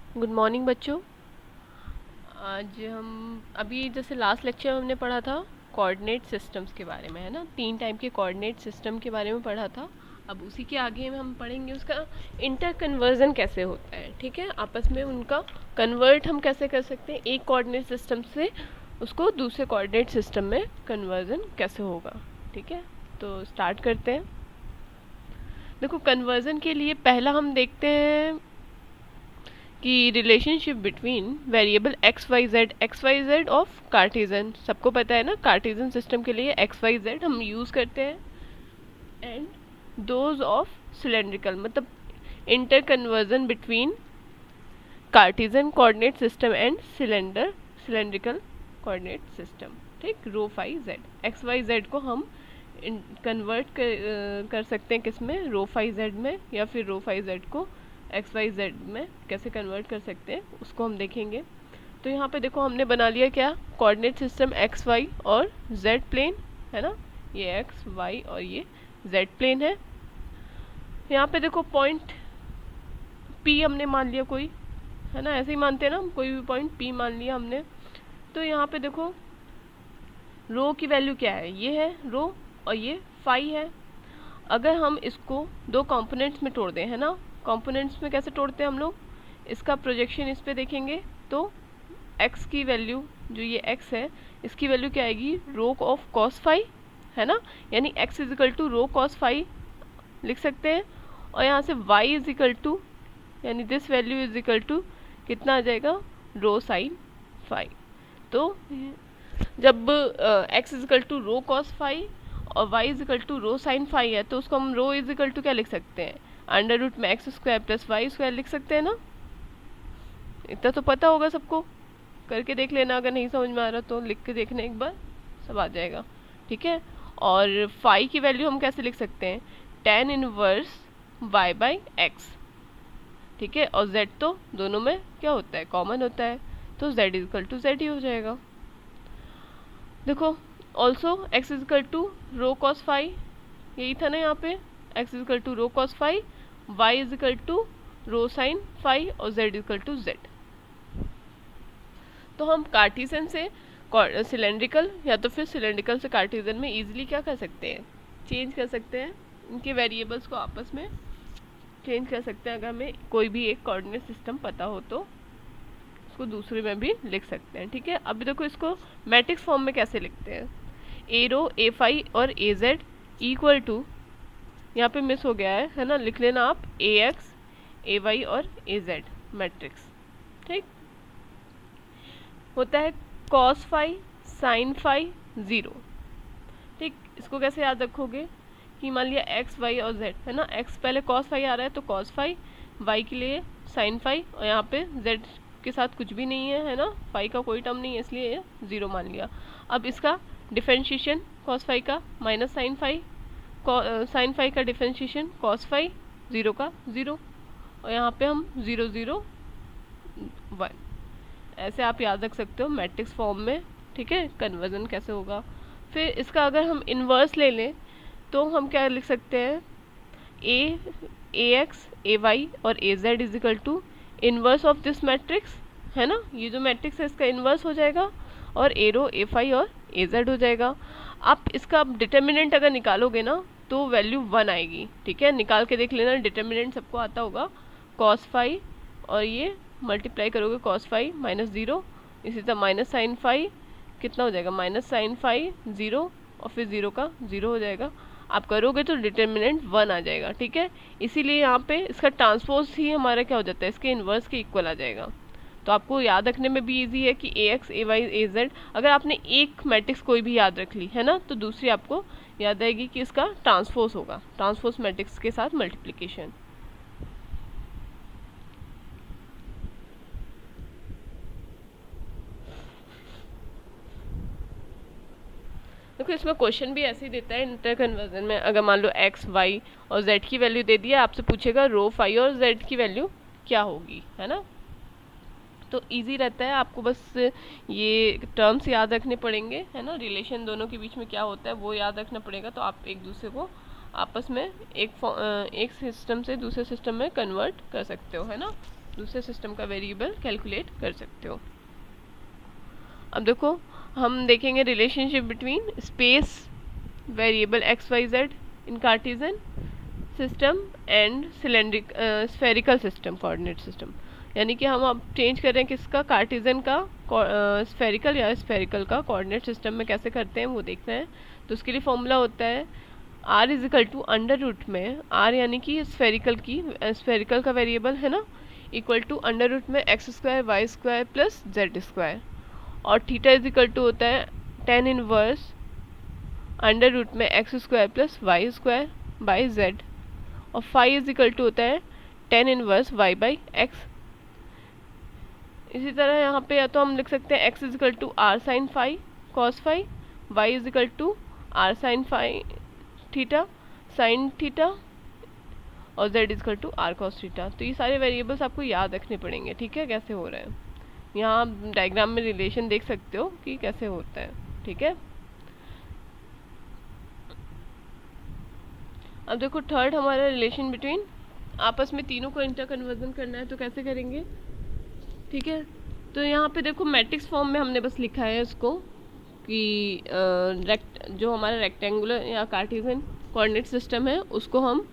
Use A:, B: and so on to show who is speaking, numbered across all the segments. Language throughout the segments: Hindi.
A: गुड मॉर्निंग बच्चों। आज हम अभी जैसे लास्ट लेक्चर में हमने पढ़ा था कोऑर्डिनेट सिस्टम्स के बारे में, है ना। 3 टाइप के कोऑर्डिनेट सिस्टम के बारे में पढ़ा था। अब उसी के आगे में हम पढ़ेंगे उसका इंटर कन्वर्जन कैसे होता है। ठीक है, आपस में उनका कन्वर्ट हम कैसे कर सकते हैं, एक कोऑर्डिनेट सिस्टम से उसको दूसरे कोऑर्डिनेट सिस्टम में कन्वर्जन कैसे होगा। ठीक है, तो स्टार्ट करते हैं। देखो, कन्वर्जन के लिए पहला हम देखते हैं कि relationship between variable X Y Z of Cartesian. सबको पता है ना, कार्टेजन सिस्टम के लिए एक्स वाई जेड हम यूज़ करते हैं, एंड दोज ऑफ सिलेंड्रिकल, मतलब inter conversion between Cartesian coordinate system and cylindrical coordinate system. ठीक, rho phi Z X Y Z को हम कन्वर्ट कर सकते हैं किस में, रो फाई जेड में, या फिर रो फाई जेड को एक्स वाई जेड में कैसे कन्वर्ट कर सकते हैं उसको हम देखेंगे। तो यहाँ पे देखो हमने बना लिया क्या, कोऑर्डिनेट सिस्टम एक्स वाई और जेड प्लेन, है ना। ये एक्स वाई और ये जेड प्लेन है। यहाँ पे देखो पॉइंट पी हमने मान लिया कोई, है ना, ऐसे ही मानते हैं ना हम, कोई भी पॉइंट पी मान लिया हमने। तो यहाँ पे देखो रो की वैल्यू क्या है, ये है रो और ये फाई है। अगर हम इसको दो कंपोनेंट्स में तोड़ दें, है ना, कंपोनेंट्स में कैसे तोड़ते हैं हम लोग, इसका प्रोजेक्शन इस पे देखेंगे तो x की वैल्यू, जो ये x है, इसकी वैल्यू क्या आएगी, रो ऑफ कॉस फाई, है ना, यानी x is equal to rho cos phi लिख सकते हैं। और यहाँ से y इज इक्वल टू, यानी this value is equal to कितना आ जाएगा, रो साइन फाई। तो जब x is equal to rho cos phi और y is equal to rho sine phi है, तो उसको हम रो इज इक्वल टू क्या लिख सकते हैं, अंडर रूट में x square plus y square लिख सकते हैं ना। इतना तो पता होगा सबको, करके देख लेना, अगर नहीं समझ में आ रहा तो लिख के देखना एक बार, सब आ जाएगा। ठीक है, और फाई की वैल्यू हम कैसे लिख सकते हैं, tan inverse y by x. ठीक है, और z तो दोनों में क्या होता है, कॉमन होता है, तो z is equal to z ही हो जाएगा। देखो also x is equal to rho cos phi, यही था ना यहाँ पे, x is equal to rho cos phi, y is equal to rho sine phi और z is equal to z। तो हम कार्टेशियन से सिलेंड्रिकल या तो फिर सिलेंड्रिकल से कार्टेशियन में इजीली क्या कर सकते हैं, चेंज कर सकते हैं, इनके वेरिएबल्स को आपस में चेंज कर सकते हैं। अगर हमें कोई भी एक कोऑर्डिनेट सिस्टम पता हो तो उसको दूसरे में भी लिख सकते हैं। ठीक है, अभी देखो इसको मैट्रिक्स फॉर्म में कैसे लिखते हैं, ए रो ए फाई और ए जेड इक्वल टू, यहाँ पे मिस हो गया है ना, लिख लेना आप, ए एक्स ए वाई और ए जेड मैट्रिक्स। ठीक, होता है cos phi sine phi zero. ठीक, इसको कैसे याद रखोगे कि मान लिया एक्स वाई और जेड, है ना, एक्स पहले कॉस फाई आ रहा है तो कॉस फाई, वाई के लिए साइन फाई, और यहाँ पे जेड के साथ कुछ भी नहीं है, है ना, फाई का कोई टर्म नहीं है, इसलिए ये ज़ीरो मान लिया। अब इसका डिफरेंशिएशन कॉस फाई का minus sine phi, sine phi का डिफरेंशिएशन कॉस फाई, ज़ीरो का ज़ीरो, और यहाँ पे हम 0 0 1, ऐसे आप याद रख सकते हो मैट्रिक्स फॉर्म में। ठीक है, कन्वर्जन कैसे होगा। फिर इसका अगर हम इन्वर्स ले लें तो हम क्या लिख सकते हैं, ए एक्स ए वाई और A Z is equal to inverse of this matrix, है ना, ये जो मैट्रिक्स है इसका इन्वर्स हो जाएगा, और ए रो ए फाई और ए जेड हो जाएगा। आप इसका डिटर्मिनेंट अगर निकालोगे ना तो वैल्यू 1 आएगी। ठीक है, निकाल के देख लेना, डिटर्मिनेंट सबको आता होगा, कॉस फाई और ये मल्टीप्लाई करोगे कॉस फाई माइनस ज़ीरो, इसी तरह माइनस साइन फाई कितना हो जाएगा, माइनस साइन फाई ज़ीरो, और फिर ज़ीरो का ज़ीरो हो जाएगा। आप करोगे तो डिटर्मिनेंट 1 आ जाएगा। ठीक है, इसीलिए यहाँ पे इसका ट्रांसपोज ही हमारा क्या हो जाता है, इसके इन्वर्स के इक्वल आ जाएगा। तो आपको याद रखने में भी इजी है कि ए x A Y A Z, अगर आपने एक मैट्रिक्स कोई भी याद रख ली है ना, तो दूसरी आपको याद आएगी कि इसका ट्रांसपोज होगा, ट्रांसपोज मैट्रिक्स के साथ मल्टीप्लिकेशन। देखो इसमें क्वेश्चन भी ऐसे ही देता है इंटर कन्वर्जन में, अगर मान लो एक्स वाई और जेड की वैल्यू दे दी है, आपसे पूछेगा रो फाई और जेड की वैल्यू क्या होगी, है ना। तो इजी रहता है, आपको बस ये टर्म्स याद रखने पड़ेंगे, है ना, रिलेशन दोनों के बीच में क्या होता है वो याद रखना पड़ेगा, तो आप एक दूसरे को आपस में एक सिस्टम से दूसरे सिस्टम में कन्वर्ट कर सकते हो, है ना। दूसरे सिस्टम का वेरिएबल कैलकुलेट कर सकते हो। अब देखो हम देखेंगे relationship between space variable X Y Z in Cartesian system and cylindric spherical system coordinate system. यानी कि हम अब चेंज कर रहे हैं किसका, कार्टेशियन का स्फेरिकल या स्फेरिकल का कोऑर्डिनेट सिस्टम में कैसे करते हैं वो देखना है। तो उसके लिए फॉर्मूला होता है r is equal to under root में r यानी कि स्फेरिकल का वेरिएबल है ना, इक्वल टू अंडर रूट में x square y square plus z square, और थीटा इज इक्वल टू होता है टेन इनवर्स अंडर रूट में x square plus y square by z, और फाई इज इक्वल टू होता है tan inverse y by x. इसी तरह यहाँ पे या तो हम लिख सकते हैं x is equal to r sine phi cos phi, y is equal to r sine phi theta sine theta, और z is equal to r cos theta. तो ये सारे वेरिएबल्स आपको याद रखने पड़ेंगे, ठीक है, कैसे हो रहे हैं। यहाँ आप डायग्राम में रिलेशन देख सकते हो कि कैसे होता है, ठीक है। अब देखो थर्ड हमारा रिलेशन बिटवीन, आपस में तीनों को इंटर कन्वर्जन करना है तो कैसे करेंगे, ठीक है। तो यहाँ पे देखो मैट्रिक्स फॉर्म में हमने बस लिखा है उसको कि जो हमारा रेक्टेंगुलर या कार्टेशियन कोऑर्डिनेट सिस्टम है उसको हम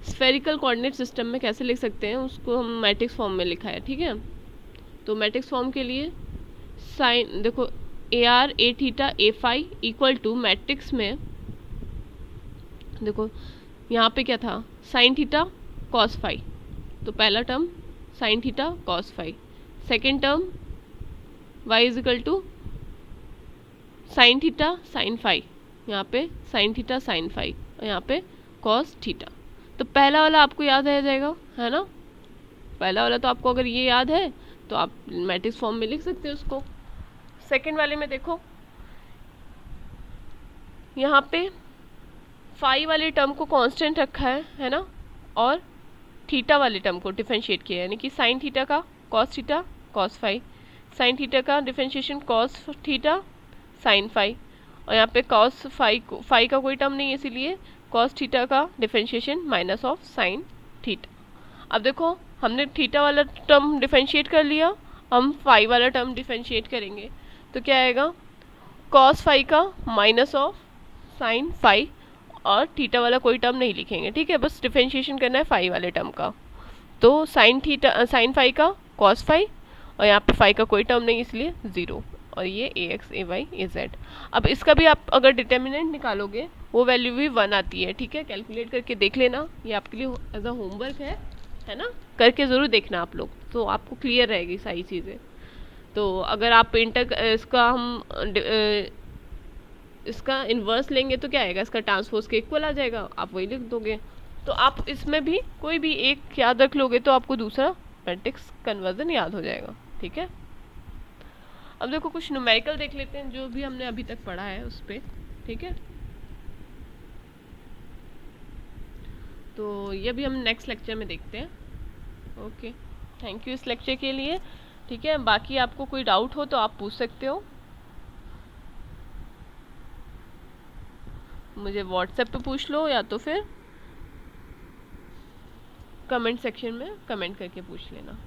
A: स्फेरिकल कोऑर्डिनेट सिस्टम में कैसे लिख सकते हैं उसको हम मैट्रिक्स फॉर्म में लिखा है, ठीक है। तो मैट्रिक्स फॉर्म के लिए साइन देखो a r a theta a phi equal to matrix में देखो यहाँ पे क्या था, साइन थीटा कॉस फाई, तो पहला term sine theta cos phi, second term y is equal to sine theta sine phi, यहाँ पे साइन थीटा साइन फाई, और यहाँ पे कॉस थीटा। तो पहला वाला आपको याद रह जाएगा, है ना, पहला वाला तो आपको अगर ये याद है तो आप मैट्रिक्स फॉर्म में लिख सकते हो उसको। सेकेंड वाले में देखो यहाँ पे फाई वाले टर्म को कांस्टेंट रखा है ना, और थीटा वाले टर्म को डिफरेंशिएट किया, यानी कि साइन थीटा का cos theta cos phi, sine theta का differentiation cos theta sine phi, और यहाँ पे कॉस फाई का कोई टर्म नहीं है इसीलिए कॉस थीटा का differentiation minus of sine theta. अब देखो हमने थीटा वाला टर्म डिफरेंशिएट कर लिया, हम फाई वाला टर्म डिफरेंशिएट करेंगे तो क्या आएगा, कॉस फाई का माइनस ऑफ साइन फाई, और थीटा वाला कोई टर्म नहीं लिखेंगे, ठीक है, बस डिफरेंशिएशन करना है फाई वाले टर्म का। तो साइन फाई का कॉस फाई, और यहाँ पे फाई का कोई टर्म नहीं इसलिए ज़ीरो, और ये ए x A Y A Z. अब इसका भी आप अगर डिटर्मिनेंट निकालोगे वो वैल्यू भी 1 आती है, ठीक है, कैलकुलेट करके देख लेना, ये आपके लिए एज अ होमवर्क है ना, करके ज़रूर देखना आप लोग, तो आपको क्लियर रहेगी सारी चीज़ें। तो अगर आप इसका इन्वर्स लेंगे तो क्या आएगा, इसका ट्रांसपोज के इक्वल आ जाएगा, आप वही लिख दोगे। तो आप इसमें भी कोई भी एक याद रख लोगे तो आपको दूसरा मैट्रिक्स कन्वर्जन याद हो जाएगा, ठीक है। अब देखो कुछ न्यूमेरिकल देख लेते हैं जो भी हमने अभी तक पढ़ा है उस पर, ठीक है। तो ये भी हम नेक्स्ट लेक्चर में देखते हैं। ओके, थैंक यू इस लेक्चर के लिए, ठीक है। बाकी आपको कोई डाउट हो तो आप पूछ सकते हो, मुझे व्हाट्सएप पे पूछ लो या तो फिर कमेंट सेक्शन में कमेंट करके पूछ लेना।